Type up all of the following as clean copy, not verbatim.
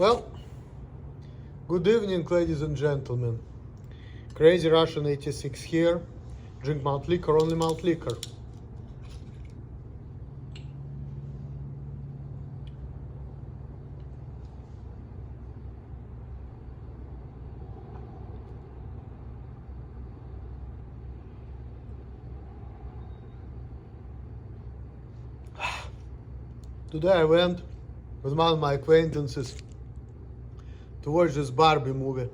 Well, good evening, ladies and gentlemen. Crazy Russian 86 here. Drink malt liquor, only malt liquor. Today I went with one of my acquaintances to watch this Barbie movie.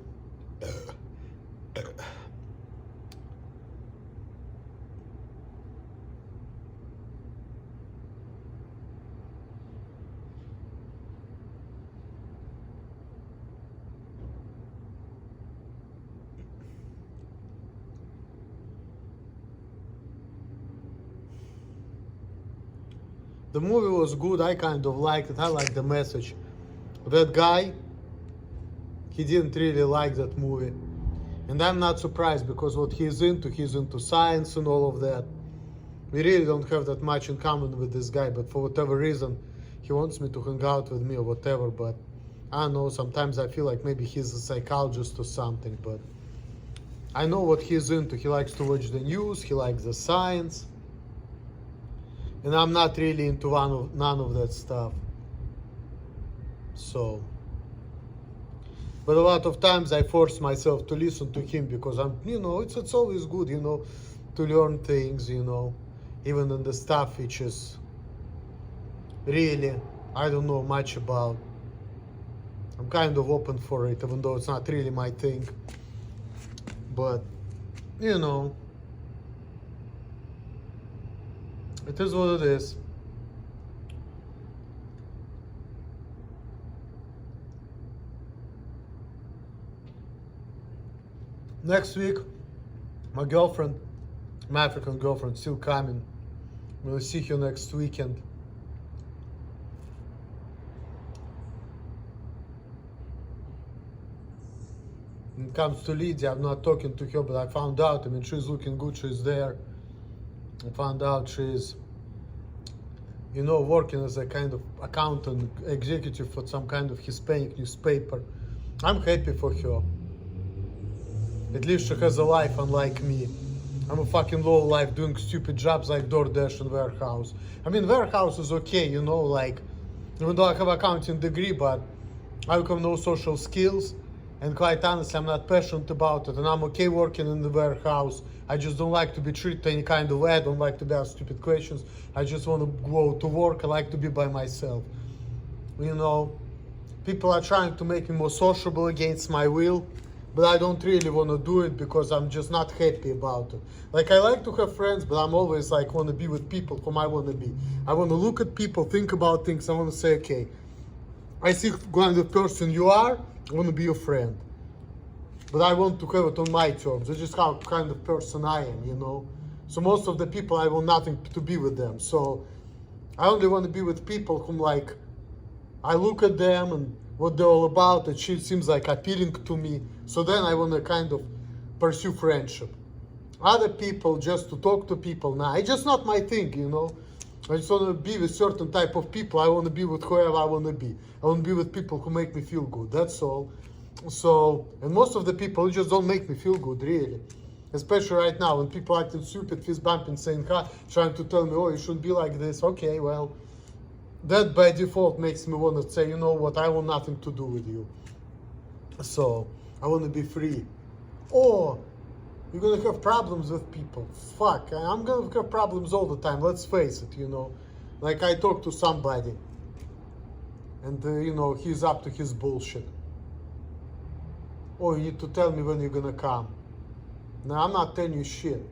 The movie was good, I kind of liked it, I liked the message. That guy, he didn't really like that movie. And I'm not surprised because what he's into science and all of that. We really don't have that much in common with this guy, but for whatever reason, he wants me to hang out with me or whatever, but I don't know, sometimes I feel like maybe he's a psychologist or something, but I know what he's into. He likes to watch the news, he likes the science. And I'm not really into none of that stuff. So, but a lot of times I force myself to listen to him because it's always good, to learn things, even in the stuff which is really, I don't know much about. I'm kind of open for it, even though it's not really my thing. But, it is what it is. Next week, my girlfriend, my African girlfriend, still coming. I'm gonna see her next weekend. When it comes to Lydia, I'm not talking to her, but I found out, she's looking good, she's there. I found out she's, working as a kind of accountant executive for some kind of Hispanic newspaper. I'm happy for her. At least she has a life unlike me. I'm a fucking low life doing stupid jobs like DoorDash and warehouse. Warehouse is okay, even though I have accounting degree, but I have no social skills. And quite honestly, I'm not passionate about it, and I'm okay working in the warehouse. I just don't like to be treated any kind of way. I don't like to be asked stupid questions. I just want to go to work. I like to be by myself. People are trying to make me more sociable against my will, but I don't really want to do it because I'm just not happy about it. I like to have friends, but I'm always want to be with people whom I want to be. I want to look at people, think about things. I want to say, okay, I see what kind of person you are. I want to be your friend, but I want to have it on my terms. It's just how kind of person I am, So most of the people, I want nothing to be with them. So I only want to be with people whom I look at them and what they're all about. It seems appealing to me. So then I want to kind of pursue friendship. Other people, just to talk to people, nah, it's just not my thing, I just want to be with certain type of people. I want to be with whoever I want to be. I want to be with people who make me feel good. That's all. So, and most of the people just don't make me feel good, really. Especially right now when people acting stupid, fist bumping, saying hi, trying to tell me, oh, you shouldn't be like this. Okay, well, that by default makes me want to say, you know what, I want nothing to do with you. So, I want to be free. Or, you're going to have problems with people. Fuck, I'm going to have problems all the time, let's face it, I talk to somebody, and, he's up to his bullshit. Oh, you need to tell me when you're going to come. No, I'm not telling you shit.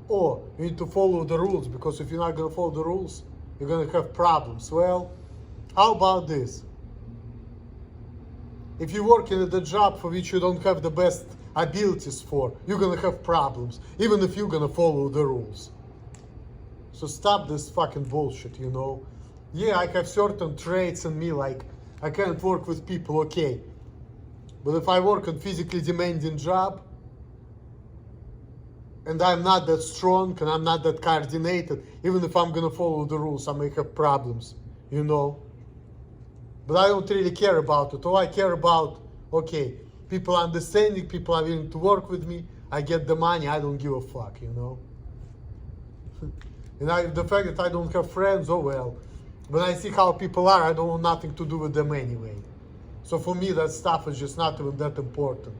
Or, you need to follow the rules, because if you're not going to follow the rules, you're going to have problems. Well, how about this? If you're working at a job for which you don't have the best abilities for, you're gonna have problems, even if you're gonna follow the rules. So stop this fucking bullshit, Yeah, I have certain traits in me, I can't work with people, okay. But if I work in physically demanding job, and I'm not that strong, and I'm not that coordinated, even if I'm gonna follow the rules, I may have problems, But I don't really care about it. All I care about, okay, people understanding, people are willing to work with me, I get the money, I don't give a fuck, you know. And the fact that I don't have friends, oh well. When I see how people are, I don't want nothing to do with them anyway. So for me, that stuff is just not even that important.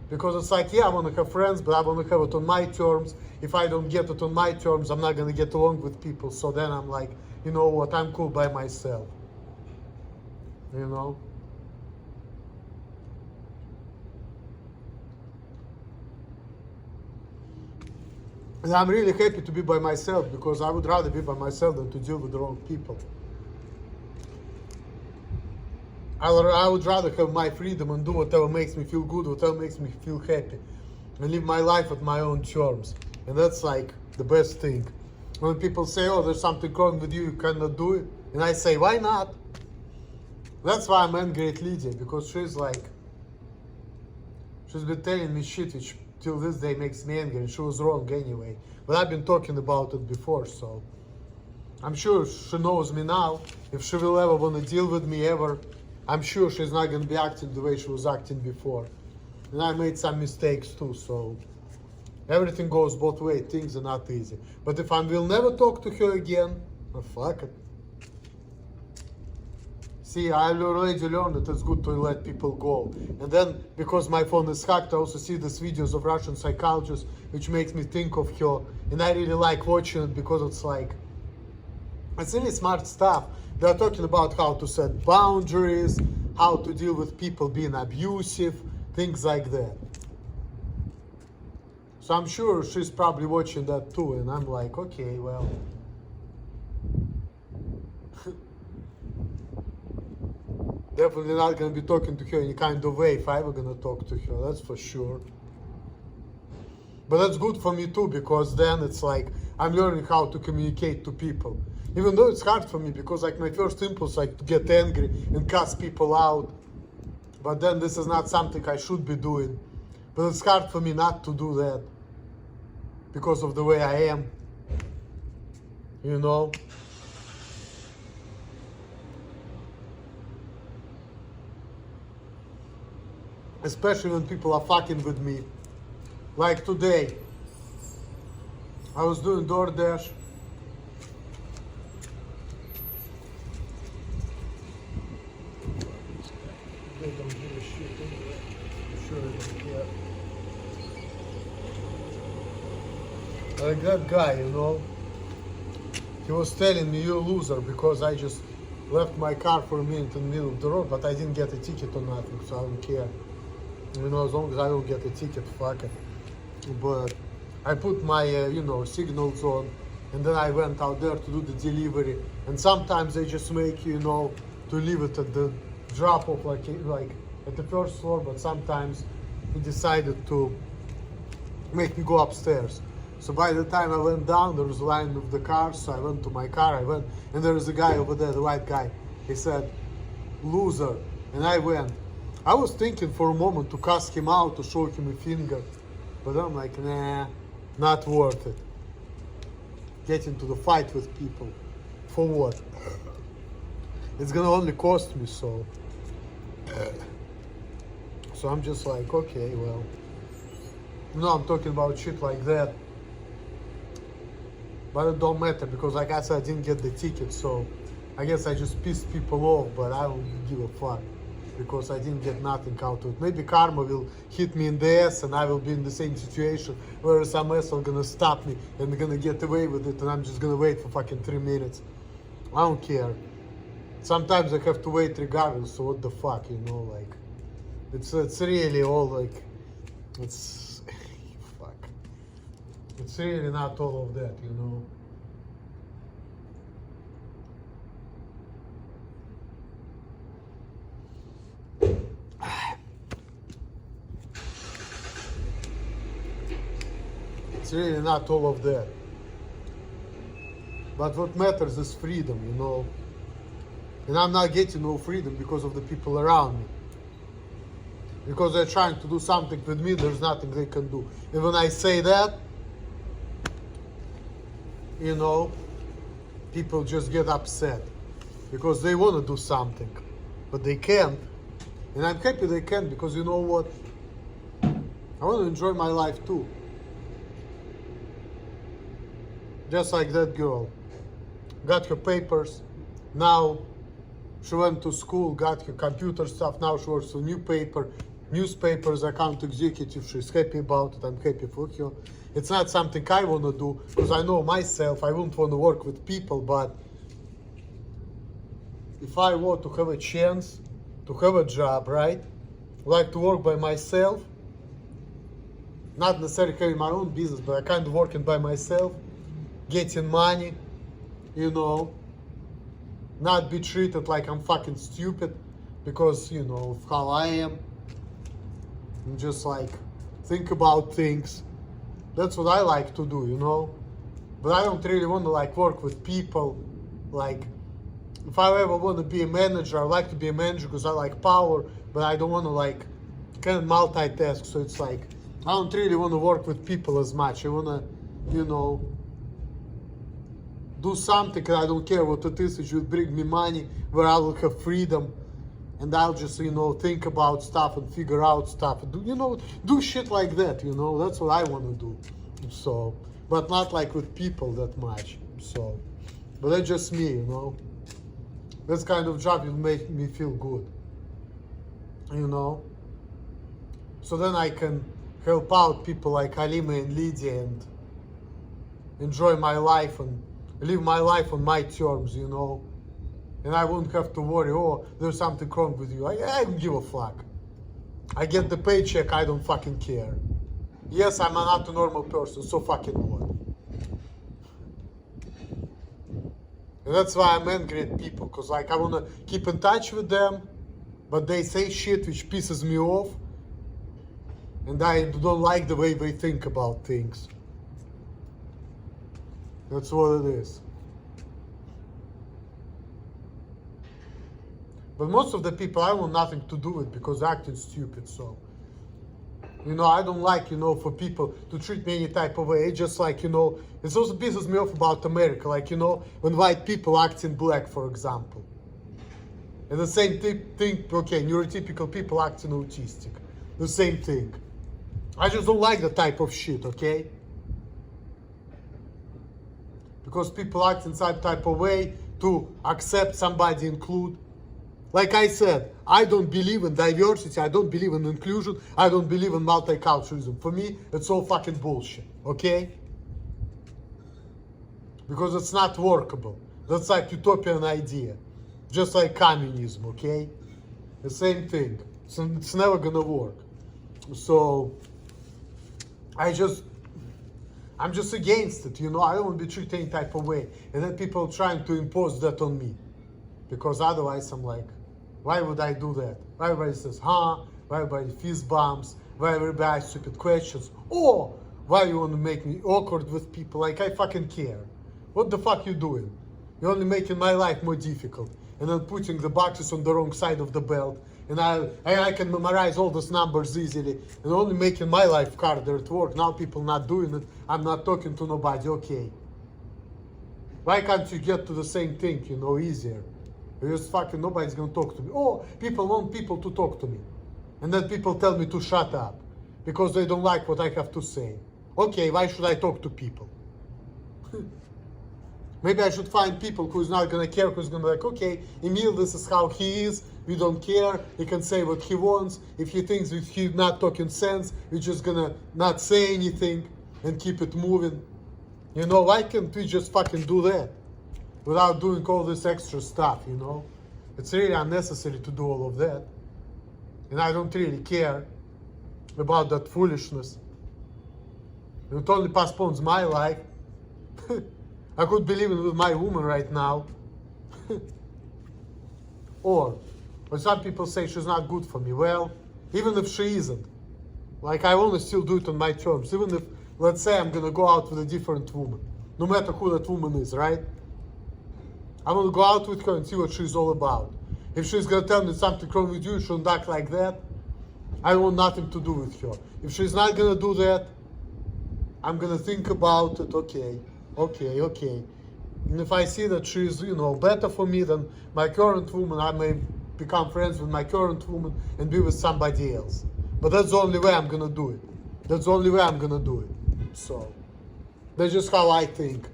Because it's like, yeah, I want to have friends, but I want to have it on my terms. If I don't get it on my terms, I'm not going to get along with people. So then I'm like, you know what, I'm cool by myself. You know? And I'm really happy to be by myself, because I would rather be by myself than to deal with the wrong people. I would rather have my freedom and do whatever makes me feel good, whatever makes me feel happy, and live my life at my own terms. And that's like the best thing. When people say, oh, there's something wrong with you, you cannot do it. And I say, why not? That's why I'm angry at Lydia, because she's been telling me shit which till this day makes me angry, and she was wrong anyway. But I've been talking about it before, so I'm sure she knows me now. If she will ever want to deal with me ever, I'm sure she's not going to be acting the way she was acting before. And I made some mistakes too, so everything goes both ways. Things are not easy. But if I will never talk to her again, oh, fuck it. See, I already learned that it's good to let people go. And then, because my phone is hacked, I also see these videos of Russian psychologists, which makes me think of her. And I really like watching it, because it's like, it's really smart stuff. They're talking about how to set boundaries, how to deal with people being abusive, things like that. So I'm sure she's probably watching that too, and I'm like, okay, well. Definitely not going to be talking to her any kind of way if I were going to talk to her, that's for sure. But that's good for me too, because then it's like I'm learning how to communicate to people. Even though it's hard for me, because like my first impulse like to get angry and cuss people out. But then this is not something I should be doing. But it's hard for me not to do that, because of the way I am. You know? Especially when people are fucking with me. Like today, I was doing DoorDash. They don't give a shit anyway. I'm sure they don't care. Like that guy, you know, he was telling me, you're a loser, because I just left my car for a minute in the middle of the road, but I didn't get a ticket or nothing, so I don't care. You know, as long as I don't get a ticket, fuck it. But I put my, you know, signals on, and then I went out there to do the delivery. And sometimes they just make you know to leave it at the drop off, like at the first floor. But sometimes he decided to make me go upstairs. So by the time I went down, there was a line of the cars. So I went to my car. I went, and there was a guy over there, the white guy. He said, "Loser," and I went. I was thinking for a moment to cuss him out, to show him a finger, but I'm like, nah, not worth it. Get into the fight with people. For what? It's gonna only cost me, so. So I'm just like, okay, well. No, I'm talking about shit like that. But it don't matter, because like I said, I didn't get the ticket, so I guess I just pissed people off, but I don't give a fuck. Because I didn't get nothing out of it. Maybe karma will hit me in the ass and I will be in the same situation where some asshole gonna stop me and gonna get away with it, and I'm just gonna wait for fucking 3 minutes. I don't care. Sometimes I have to wait regardless, so what the fuck, you know, like, it's really all like, it's, fuck. It's really not all of that, you know. It's really not all of that. But what matters is freedom, you know. And I'm not getting no freedom because of the people around me. Because they're trying to do something with me, there's nothing they can do. And when I say that, you know, people just get upset. Because they want to do something. but they can't. And I'm happy they can, because you know what? I want to enjoy my life too. Just like that girl. Got her papers. Now she went to school, got her computer stuff. Now she works for newspapers, account executive. She's happy about it. I'm happy for her. It's not something I want to do, because I know myself, I wouldn't want to work with people, but if I want to have a chance to have a job, right? Like to work by myself, not necessarily having my own business, but I kind of working by myself, getting money, you know, not be treated like I'm fucking stupid because, you know, of how I am, and just like think about things. That's what I like to do, you know. But I don't really want to like work with people. Like, if I ever want to be a manager, I like to be a manager because I like power, but I don't want to like kind of multitask. So it's like, I don't really want to work with people as much. I want to, you know, do something, and I don't care what it is. It will bring me money, where I will have freedom, and I'll just, you know, think about stuff and figure out stuff. And do, you know, do shit like that, you know. That's what I want to do. So, but not like with people that much. So, but that's just me, you know. This kind of job will make me feel good, you know. So then I can help out people like Alima and Lydia and enjoy my life and live my life on my terms, you know. And I won't have to worry, oh, there's something wrong with you. I don't give a fuck. I get the paycheck, I don't fucking care. Yes, I'm not a normal person, so fucking what? And that's why I'm angry at people, because like I want to keep in touch with them, but they say shit which pisses me off. And I don't like the way they think about things. That's what it is. But most of the people I want nothing to do with, because they're acting stupid. So, you know, I don't like, you know, for people to treat me any type of way. It's just like, you know, it also pisses me off about America. Like, you know, when white people act in black, for example. And the same thing, okay, neurotypical people acting autistic. The same thing. I just don't like the type of shit, okay? Because people act in some type of way to accept somebody, include. Like I said, I don't believe in diversity, I don't believe in inclusion, I don't believe in multiculturalism. For me, it's all fucking bullshit, okay? Because it's not workable. That's like utopian idea. Just like communism, okay? The same thing. It's never gonna work. So, I'm just against it, you know? I don't want to be treated any type of way. And then people trying to impose that on me. Because otherwise I'm like, why would I do that? Why everybody says, huh? Why everybody fist bumps? Why everybody asks stupid questions? Or why you want to make me awkward with people? Like, I fucking care. What the fuck you doing? You're only making my life more difficult. And then putting the boxes on the wrong side of the belt. And I can memorize all those numbers easily. And only making my life harder at work. Now people not doing it. I'm not talking to nobody. Okay. Why can't you get to the same thing, you know, easier? Because fucking nobody's gonna talk to me. Oh, people want people to talk to me. And then people tell me to shut up. Because they don't like what I have to say. Okay, why should I talk to people? Maybe I should find people who's not gonna care, who's gonna be like, okay, Emil, this is how he is. We don't care. He can say what he wants. If he thinks that he's not talking sense, we're just gonna not say anything and keep it moving. You know, why can't we just fucking do that? Without doing all this extra stuff, you know? It's really unnecessary to do all of that. And I don't really care about that foolishness. It only postpones my life. I could be living with my woman right now. Or some people say she's not good for me. Well, even if she isn't, like I want to still do it on my terms. Even if, let's say I'm gonna go out with a different woman, no matter who that woman is, right? I want to go out with her and see what she's all about. If she's gonna tell me something wrong with you, you shouldn't act like that, I want nothing to do with her. If she's not gonna do that, I'm gonna think about it. Okay. And if I see that she's, you know, better for me than my current woman, I may become friends with my current woman and be with somebody else. But that's the only way I'm gonna do it. That's the only way I'm gonna do it. So, that's just how I think.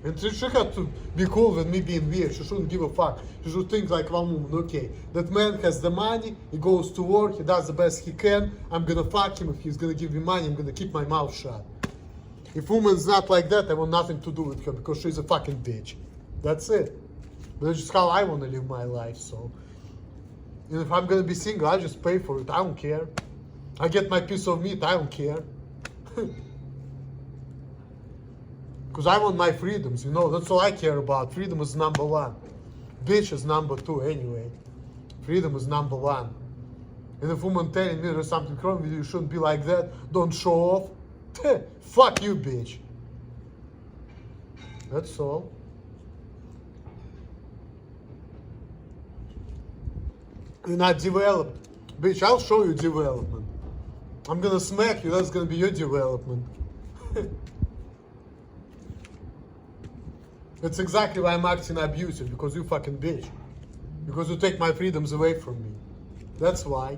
And she have to be cool with me being weird. She shouldn't give a fuck. She should think like one woman, okay, that man has the money, he goes to work, he does the best he can, I'm gonna fuck him. If he's gonna give me money, I'm gonna keep my mouth shut. If woman's not like that, I want nothing to do with her because she's a fucking bitch. That's it. But that's just how I wanna live my life, so. And if I'm gonna be single, I just pay for it, I don't care. I get my piece of meat, I don't care. Because I want my freedoms, you know, that's all I care about. Freedom is number one. Bitch is number two anyway. Freedom is number one. And if woman telling me there's something wrong with you, you shouldn't be like that, don't show off. Fuck you, bitch. That's all. You're not developed. Bitch, I'll show you development. I'm gonna smack you, that's gonna be your development. That's exactly why I'm acting abusive, because you fucking bitch. Because you take my freedoms away from me. That's why.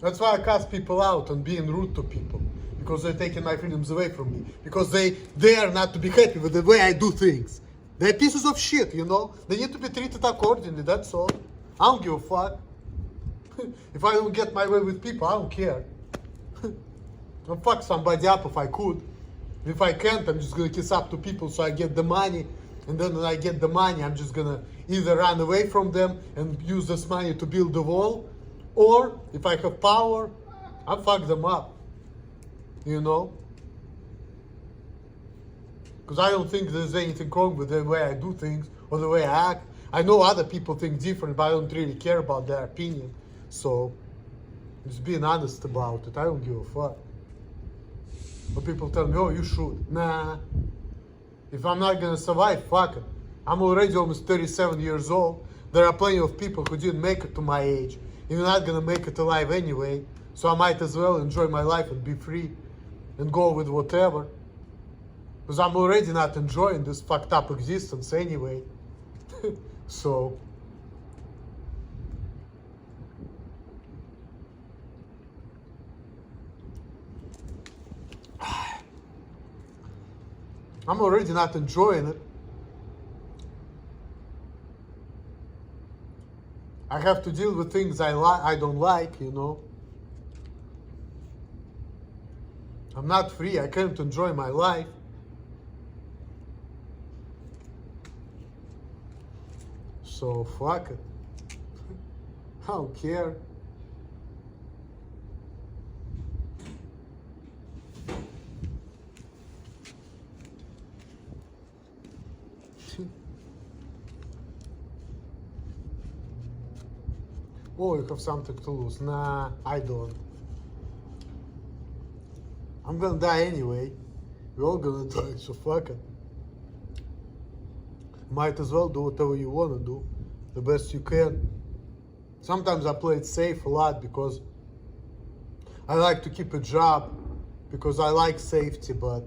That's why I cast people out on being rude to people. Because they're taking my freedoms away from me. Because they dare not to be happy with the way I do things. They're pieces of shit, you know? They need to be treated accordingly, that's all. I don't give a fuck. If I don't get my way with people, I don't care. I'll fuck somebody up if I could. If I can't, I'm just gonna kiss up to people so I get the money. And then when I get the money, I'm just gonna either run away from them and use this money to build the wall. Or, if I have power, I'll fuck them up. You know? Because I don't think there's anything wrong with the way I do things or the way I act. I know other people think different, but I don't really care about their opinion. So, just being honest about it, I don't give a fuck. But people tell me, oh, you should. Nah. If I'm not gonna survive, fuck it. I'm already almost 37 years old. There are plenty of people who didn't make it to my age. And you're not gonna make it alive anyway. So I might as well enjoy my life and be free. And go with whatever. Because I'm already not enjoying this fucked up existence anyway. So. I'm already not enjoying it. I have to deal with things I don't like, you know. I'm not free. I can't enjoy my life. So fuck it. I don't care. Oh, you have something to lose. Nah, I don't. I'm gonna die anyway. We're all gonna die, so fuck it. Might as well do whatever you wanna do, the best you can. Sometimes I play it safe a lot because I like to keep a job, because I like safety, but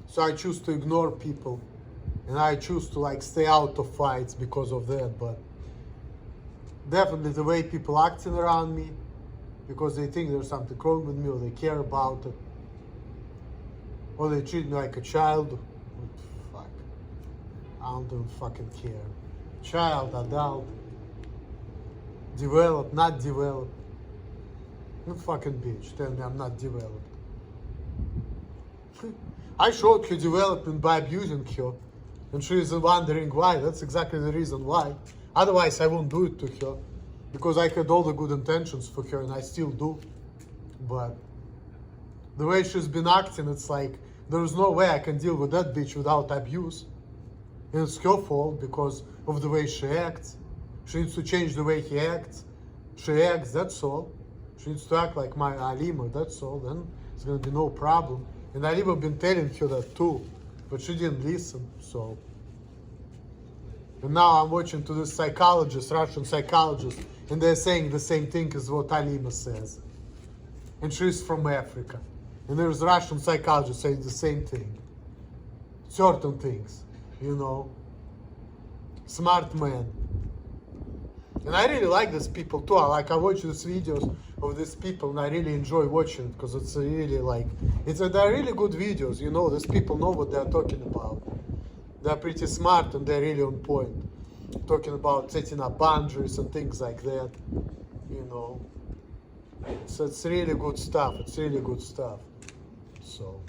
so I choose to ignore people. And I choose to like stay out of fights because of that, but definitely the way people acting around me, because they think there's something wrong with me, or they care about it, or they treat me like a child. Fuck. I don't fucking care. Child, adult, developed, not developed. You fucking bitch, tell me I'm not developed. I showed her development by abusing her. And she is wondering why. That's exactly the reason why. Otherwise, I won't do it to her. Because I had all the good intentions for her, and I still do. But the way she's been acting, it's like, there's no way I can deal with that bitch without abuse. And it's her fault because of the way she acts. She needs to change the way he acts. She acts, that's all. She needs to act like my Alima, that's all. Then it's gonna be no problem. And I've even been telling her that too. But she didn't listen, so. And now I'm watching to this psychologist, Russian psychologist, and they're saying the same thing as what Alima says. And she's from Africa. And there's Russian psychologists saying the same thing. Certain things, you know. Smart man. And I really like these people too. I watch these videos of these people and I really enjoy watching it because it's really like, they're really good videos, you know. These people know what they're talking about. They're pretty smart and they're really on point. Talking about setting up boundaries and things like that, you know. So it's really good stuff. It's really good stuff. So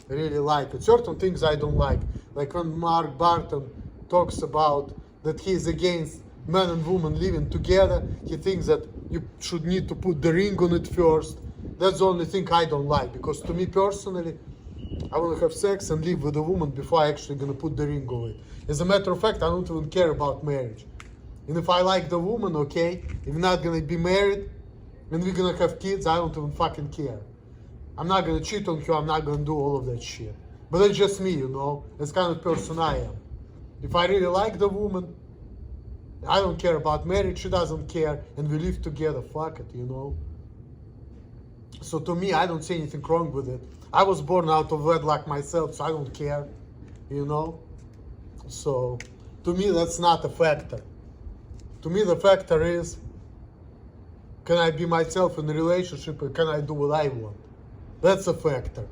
I really like it. Certain things I don't like when Mark Barton talks about that he's against men and women living together. He thinks that you should need to put the ring on it first. That's the only thing I don't like, because to me personally, I want to have sex and live with a woman before I actually gonna put the ring on it. As a matter of fact, I don't even care about marriage. And if I like the woman, okay, if we're not gonna be married and we're gonna have kids, I don't even fucking care. I'm not gonna cheat on her, I'm not gonna do all of that shit. But that's just me, you know, that's kind of person I am. If I really like the woman, I don't care about marriage, she doesn't care, and we live together, fuck it, you know. So to me, I don't see anything wrong with it. I was born out of wedlock myself, so I don't care, you know. So to me, that's not a factor. To me, the factor is, can I be myself in a relationship and can I do what I want? That's a factor.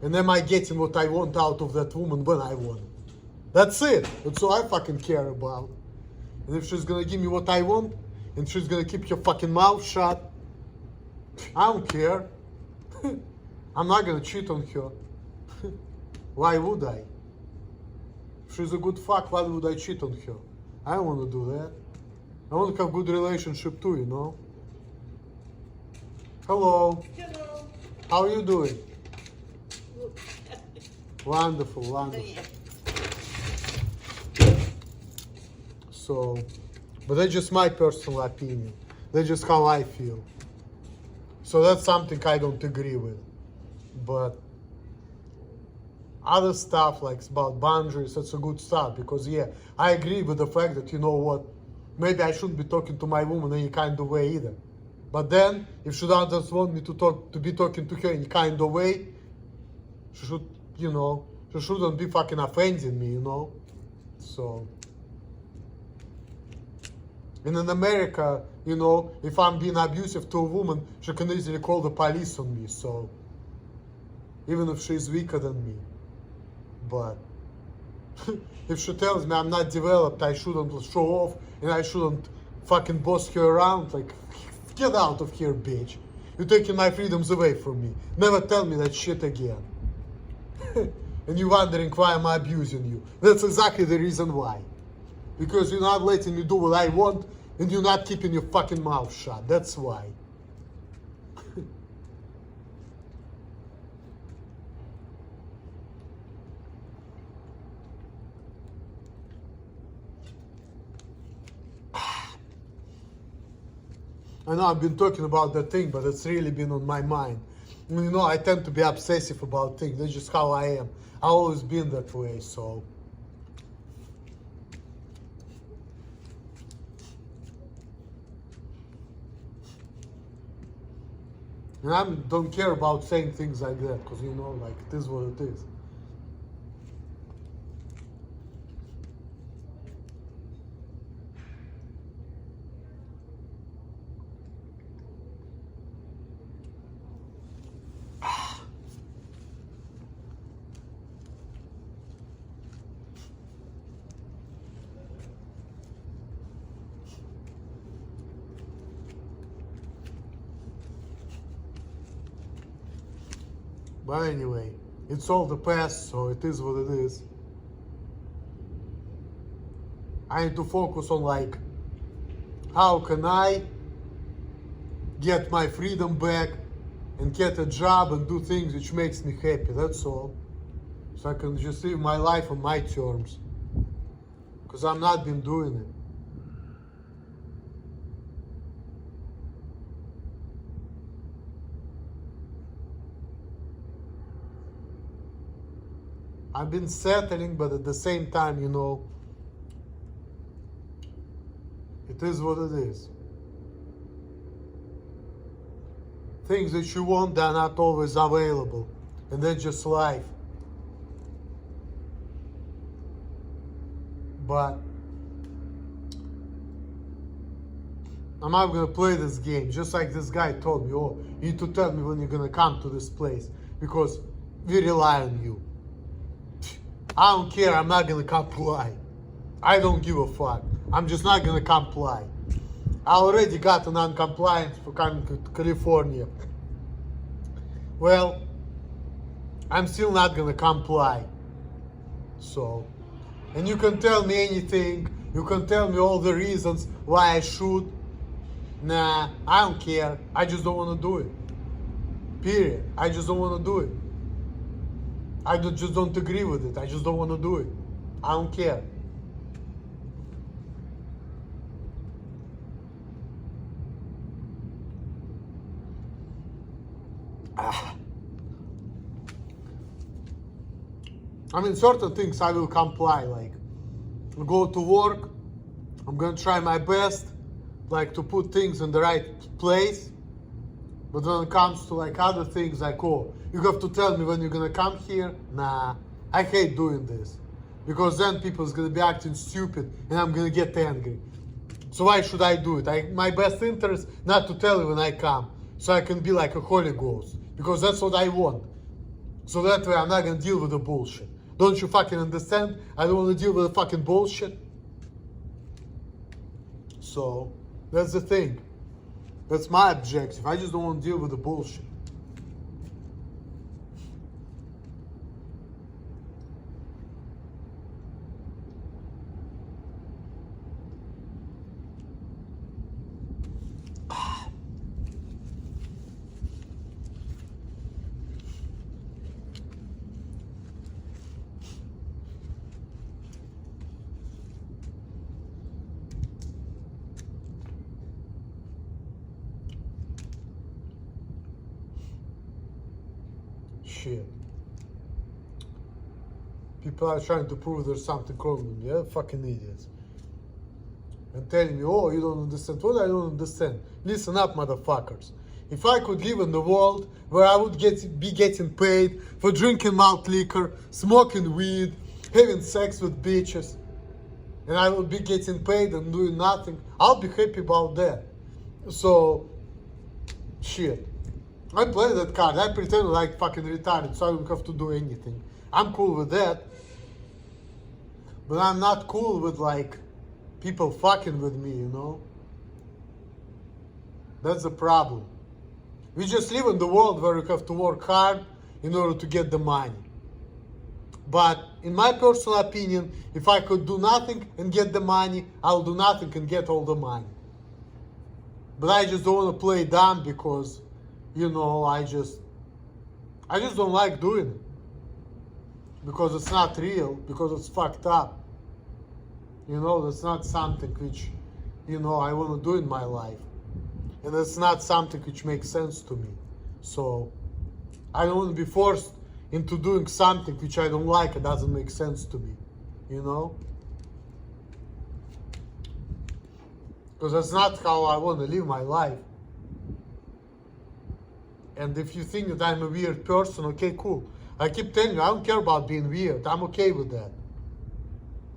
And am I getting what I want out of that woman when I want? That's it. That's all I fucking care about. And if she's gonna give me what I want, and she's gonna keep her fucking mouth shut, I don't care. I'm not gonna cheat on her. Why would I? If she's a good fuck, why would I cheat on her? I don't wanna do that. I wanna have a good relationship too, you know? Hello. Hello. How are you doing? Wonderful, wonderful. So, but that's just my personal opinion. That's just how I feel. So that's something I don't agree with. But other stuff like about boundaries, that's a good stuff, because yeah, I agree with the fact that, you know what, maybe I shouldn't be talking to my woman any kind of way either. But then, if she doesn't want me to be talking to her in kind of way, she should, you know, she shouldn't be fucking offending me, you know. So, and in America, you know, if I'm being abusive to a woman, she can easily call the police on me. So, even if she's weaker than me. But if she tells me I'm not developed, I shouldn't show off and I shouldn't fucking boss her around, like, get out of here, bitch. You're taking my freedoms away from me. Never tell me that shit again. And you're wondering why I'm abusing you. That's exactly the reason why. Because you're not letting me do what I want and you're not keeping your fucking mouth shut. That's why. I know I've been talking about that thing, but it's really been on my mind. You know, I tend to be obsessive about things. That's just how I am. I've always been that way, so. And I don't care about saying things like that, because, you know, like, it is what it is. But anyway, it's all the past, so it is what it is. I need to focus on, like, how can I get my freedom back and get a job and do things which makes me happy, that's all. So I can just live my life on my terms. Because I've not been doing it. I've been settling, but at the same time, you know, it is what it is. things that you want, they're not always available. And that's just life. But I'm not gonna play this game. Just like this guy told me, oh, you need to tell me when you're gonna come to this place because we rely on you. I don't care, I'm not gonna comply. I don't give a fuck. I'm just not gonna comply. I already got a non-compliance for coming to California. Well, I'm still not gonna comply. So, and you can tell me anything. You can tell me all the reasons why I should. Nah, I don't care. I just don't want to do it. Period. I just don't want to do it. Just don't agree with it. I just don't want to do it. I don't care. I mean, certain things I will comply, like go to work, I'm gonna try my best, like to put things in the right place. But when it comes to like other things, like, oh, you have to tell me when you're gonna come here, nah, I hate doing this. Because then people's gonna be acting stupid and I'm gonna get angry. So why should I do it? My best interest not to tell you when I come, so I can be like a Holy Ghost. Because that's what I want. So that way I'm not gonna deal with the bullshit. Don't you fucking understand? I don't want to deal with the fucking bullshit. So, that's the thing. That's my objective. I just don't want to deal with the bullshit. Shit. People are trying to prove there's something wrong with me. Yeah, fucking idiots. And telling me, oh, you don't understand. What I don't understand? Listen up, motherfuckers. If I could live in the world where I would be getting paid for drinking malt liquor, smoking weed, having sex with bitches, and I would be getting paid and doing nothing, I'll be happy about that. So, shit. I play that card. I pretend like fucking retarded so I don't have to do anything. I'm cool with that. But I'm not cool with like people fucking with me, you know? That's the problem. We just live in the world where you have to work hard in order to get the money. But in my personal opinion, if I could do nothing and get the money, I'll do nothing and get all the money. But I just don't want to play dumb because, you know, I just don't like doing it. Because it's not real, because it's fucked up. You know, that's not something which, you know, I want to do in my life. And it's not something which makes sense to me. So, I don't want to be forced into doing something which I don't like and doesn't make sense to me. You know? Because that's not how I want to live my life. And if you think that I'm a weird person, okay, cool. I keep telling you, I don't care about being weird. I'm okay with that.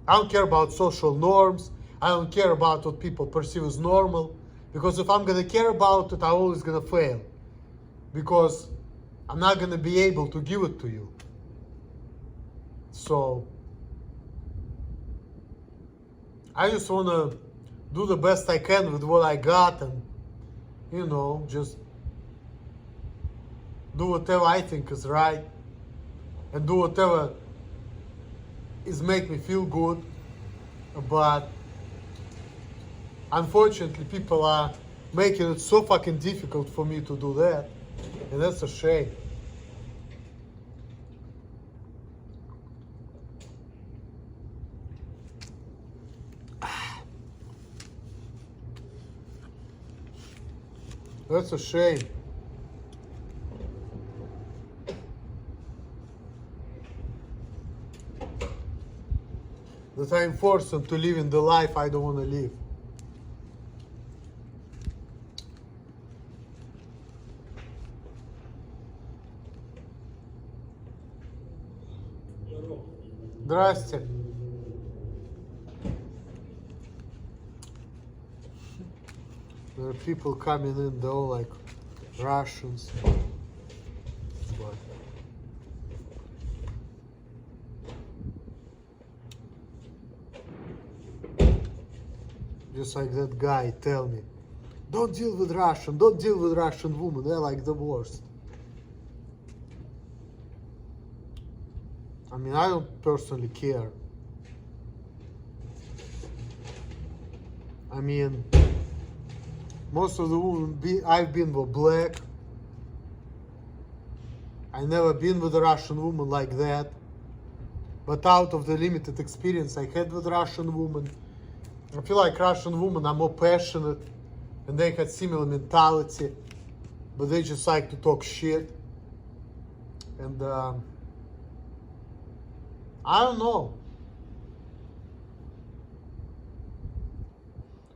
I don't care about social norms. I don't care about what people perceive as normal. Because if I'm going to care about it, I'm always going to fail. Because I'm not going to be able to give it to you. So, I just want to do the best I can with what I got and, you know, just do whatever I think is right. And do whatever is make me feel good. But unfortunately, people are making it so fucking difficult for me to do that. And that's a shame. That's a shame. That I'm forced to live in the life I don't want to live. Здрасте. There are people coming in, they're all like Russians. But just like that guy tell me, don't deal with Russian women, they're like the worst. I mean, I don't personally care. I mean, most of the women I've been were black. I never been with a Russian woman like that. But out of the limited experience I had with Russian women, I feel like Russian women are more passionate and they had similar mentality, but they just like to talk shit. And I don't know.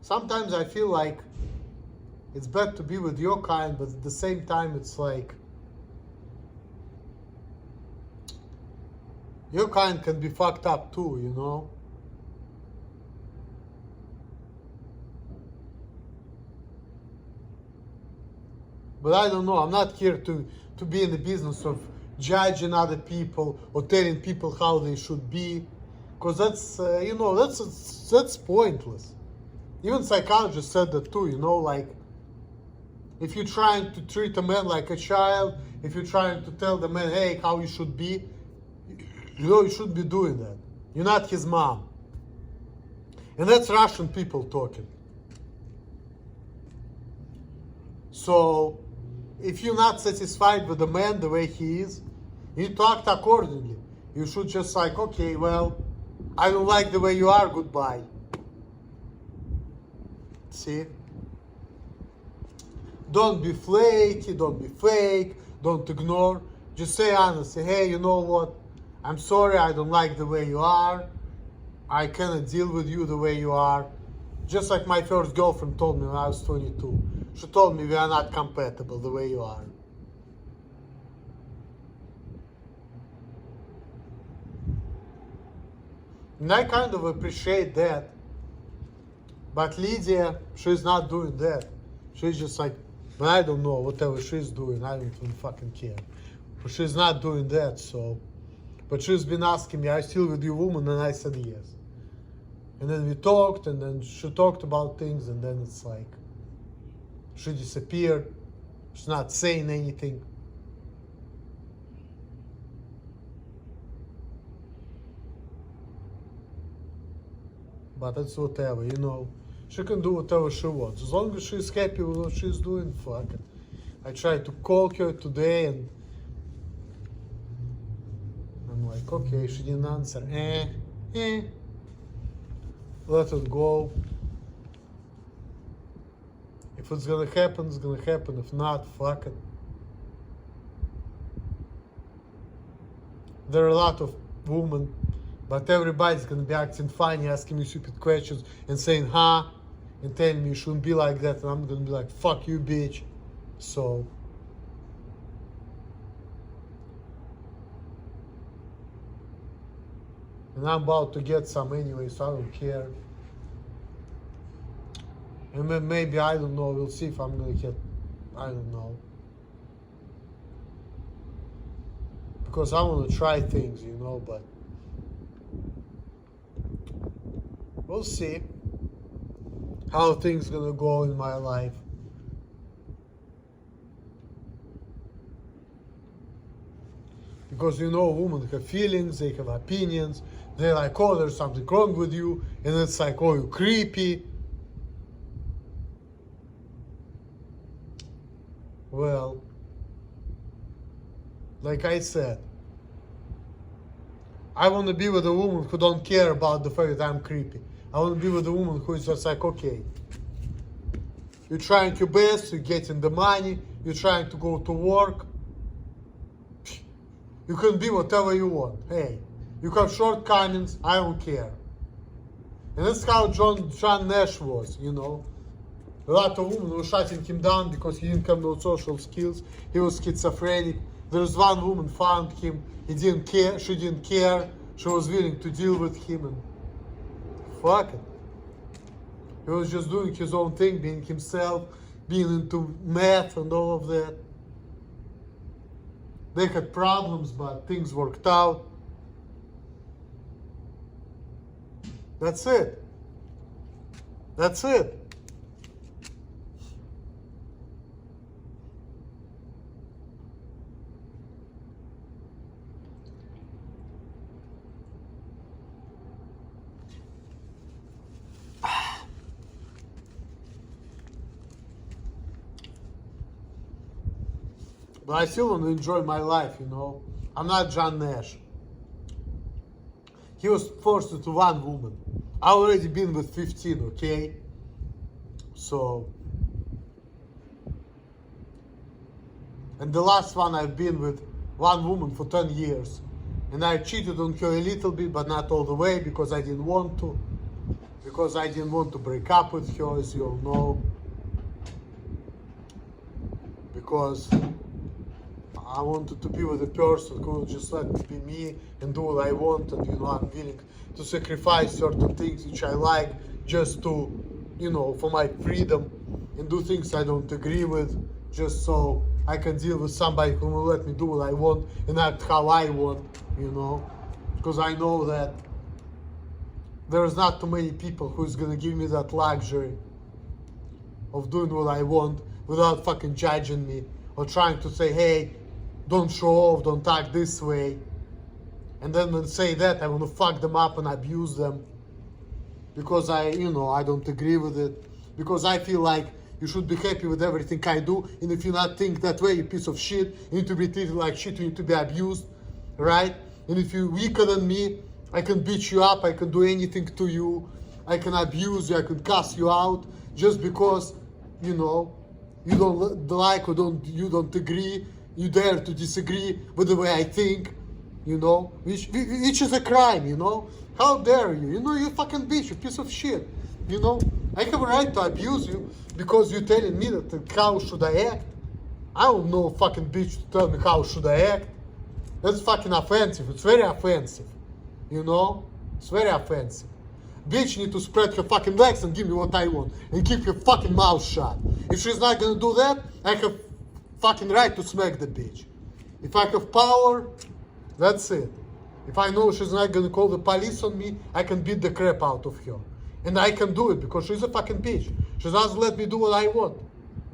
Sometimes I feel like it's better to be with your kind, but at the same time it's like your kind can be fucked up too, you know? But I don't know, I'm not here to be in the business of judging other people or telling people how they should be, because that's, you know, that's pointless. Even psychologists said that too, you know, like, if you're trying to treat a man like a child, if you're trying to tell the man, hey, how you should be, you know, you shouldn't be doing that. You're not his mom. And that's Russian people talking. So, if you're not satisfied with the man the way he is, you need to act accordingly. You should just like, okay, well, I don't like the way you are, goodbye. See? Don't be flaky, don't be fake, don't ignore. Just say honestly, hey, you know what? I'm sorry, I don't like the way you are. I cannot deal with you the way you are. Just like my first girlfriend told me when I was 22. She told me we are not compatible the way you are. And I kind of appreciate that. But Lydia, she's not doing that. She's just like, I don't know, whatever she's doing, I don't even fucking care. But she's not doing that, so. But she's been asking me, are you still with your woman? And I said yes. And then we talked, and then she talked about things, and then it's like, she disappeared. She's not saying anything. But it's whatever, you know. She can do whatever she wants. As long as she's happy with what she's doing, fuck it. I tried to call her today and I'm like, okay, she didn't answer. Let it go. If it's gonna happen, it's gonna happen. If not, fuck it. There are a lot of women, but everybody's gonna be acting funny, asking me stupid questions and saying, huh? And telling me you shouldn't be like that, and I'm gonna be like, fuck you, bitch. So, and I'm about to get some anyway, so I don't care. And then maybe, I don't know, we'll see if I'm gonna get, I don't know. Because I wanna try things, you know, but we'll see how things gonna go in my life. Because you know, women have feelings, they have opinions, they're like, oh, there's something wrong with you, and it's like, oh, you're creepy. Well, like I said, I want to be with a woman who don't care about the fact that I'm creepy. I want to be with a woman who is just like, okay, you're trying your best, you're getting the money, you're trying to go to work. You can be whatever you want. Hey, you have shortcomings, I don't care. And that's how John Nash was, you know. A lot of women were shutting him down because he didn't have no social skills. He was schizophrenic. There's one woman found him. He didn't care. She didn't care. She was willing to deal with him, and fuck it. He was just doing his own thing, being himself, being into math and all of that. They had problems, but things worked out. That's it. That's it. But I still want to enjoy my life, you know. I'm not John Nash. He was forced into one woman. I already been with 15, okay? So, and the last one I've been with one woman for 10 years. And I cheated on her a little bit, but not all the way, because I didn't want to. Because I didn't want to break up with her, as you all know. Because I wanted to be with a person who will just let me be me and do what I want, and you know, I'm willing to sacrifice certain things which I like just to, you know, for my freedom, and do things I don't agree with, just so I can deal with somebody who will let me do what I want and act how I want, you know, because I know that there's not too many people who's gonna give me that luxury of doing what I want without fucking judging me or trying to say, hey, don't show off, don't act this way. And then when say that, I want to fuck them up and abuse them because I don't agree with it. Because I feel like you should be happy with everything I do, and if you not think that way, you piece of shit, you need to be treated like shit, you need to be abused, right? And if you're weaker than me, I can beat you up, I can do anything to you, I can abuse you, I can cuss you out, just because, you know, you don't like or you don't agree, you dare to disagree with the way I think, you know, which is a crime, you know. How dare you? You know, you fucking bitch, you piece of shit, you know. I have a right to abuse you because you're telling me that how should I act. I don't know fucking bitch to tell me how should I act. That's fucking offensive. It's very offensive, you know. It's very offensive. Bitch need to spread her fucking legs and give me what I want and keep her fucking mouth shut. If she's not gonna do that, I have fucking right to smack the bitch. If I have power, that's it. If I know she's not gonna call the police on me, I can beat the crap out of her. And I can do it because she's a fucking bitch. She doesn't let me do what I want.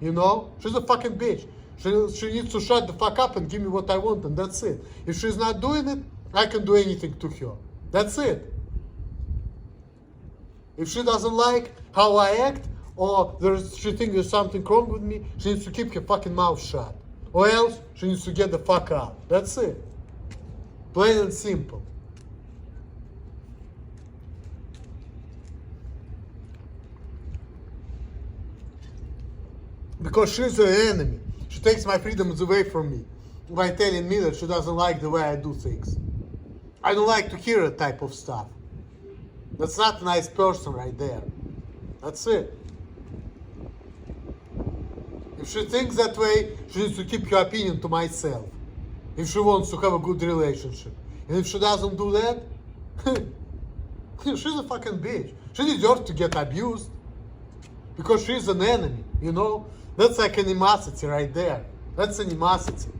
You know? She's a fucking bitch. She needs to shut the fuck up and give me what I want, and that's it. If she's not doing it, I can do anything to her. That's it. If she doesn't like how I act, or she thinks there's something wrong with me, she needs to keep her fucking mouth shut. Or else, she needs to get the fuck out. That's it. Plain and simple. Because she's the enemy. She takes my freedoms away from me by telling me that she doesn't like the way I do things. I don't like to hear that type of stuff. That's not a nice person right there. That's it. If she thinks that way, she needs to keep her opinion to myself. If she wants to have a good relationship. And if she doesn't do that, she's a fucking bitch. She deserves to get abused. Because she's an enemy, you know? That's like animosity right there. That's animosity.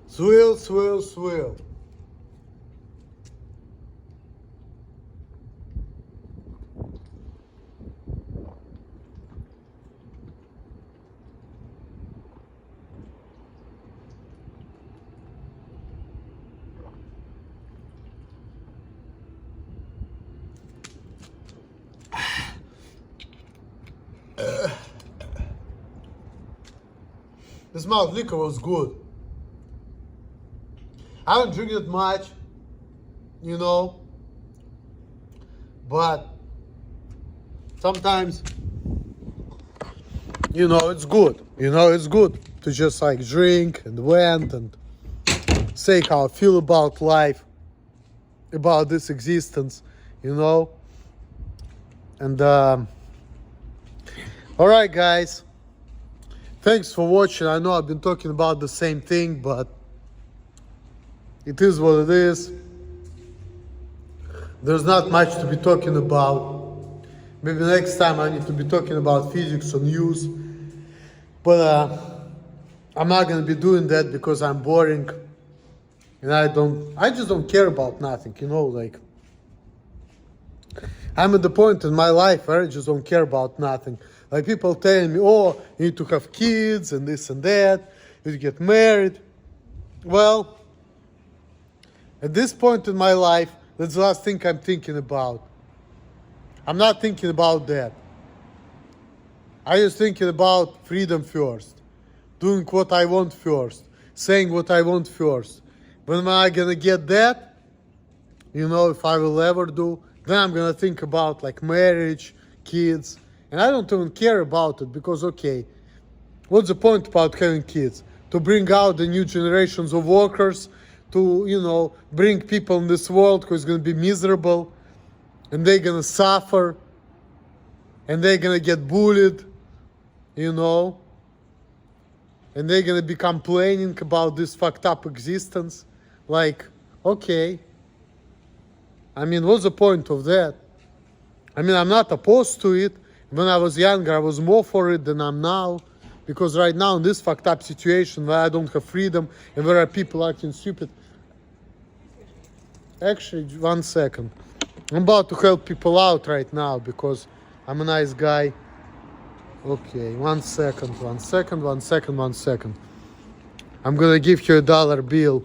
Swill, swill, swill. This malt liquor was good. I don't drink it much, you know, but sometimes you know, it's good. You know, it's good to just like drink and vent and say how I feel about life, about this existence, you know. And all right, guys, thanks for watching. I know I've been talking about the same thing, but it is what it is. There's not much to be talking about. Maybe next time I need to be talking about physics or news, but I'm not gonna be doing that because I'm boring, and I just don't care about nothing, you know. Like, I'm at the point in my life where I just don't care about nothing. Like, people telling me, oh, you need to have kids and this and that, you need to get married. Well, at this point in my life, that's the last thing I'm thinking about. I'm not thinking about that. I'm just thinking about freedom first, doing what I want first, saying what I want first. When am I gonna get that? You know, if I will ever do, then I'm gonna think about like marriage, kids, and I don't even care about it because, okay, what's the point about having kids? To bring out the new generations of workers, to, you know, bring people in this world who's gonna be miserable, and they're gonna suffer, and they're gonna get bullied, you know, and they're gonna be complaining about this fucked up existence. Like, okay, I mean, what's the point of that? I mean, I'm not opposed to it. When I was younger, I was more for it than I'm now, because right now in this fucked up situation where I don't have freedom and where are people acting stupid. Actually, 1 second. I'm about to help people out right now because I'm a nice guy. Okay, 1 second, 1 second, 1 second, 1 second. I'm gonna give you $1 bill.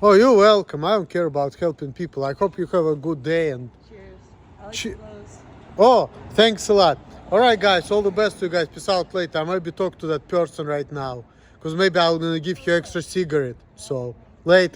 Oh, you're welcome. I don't care about helping people. I hope you have a good day and Cheers. I like the clothes. oh, thanks a lot. All right, guys, all the best to you guys. Peace out later. I might be talking to that person right now because maybe I'm gonna give you extra cigarette. So later.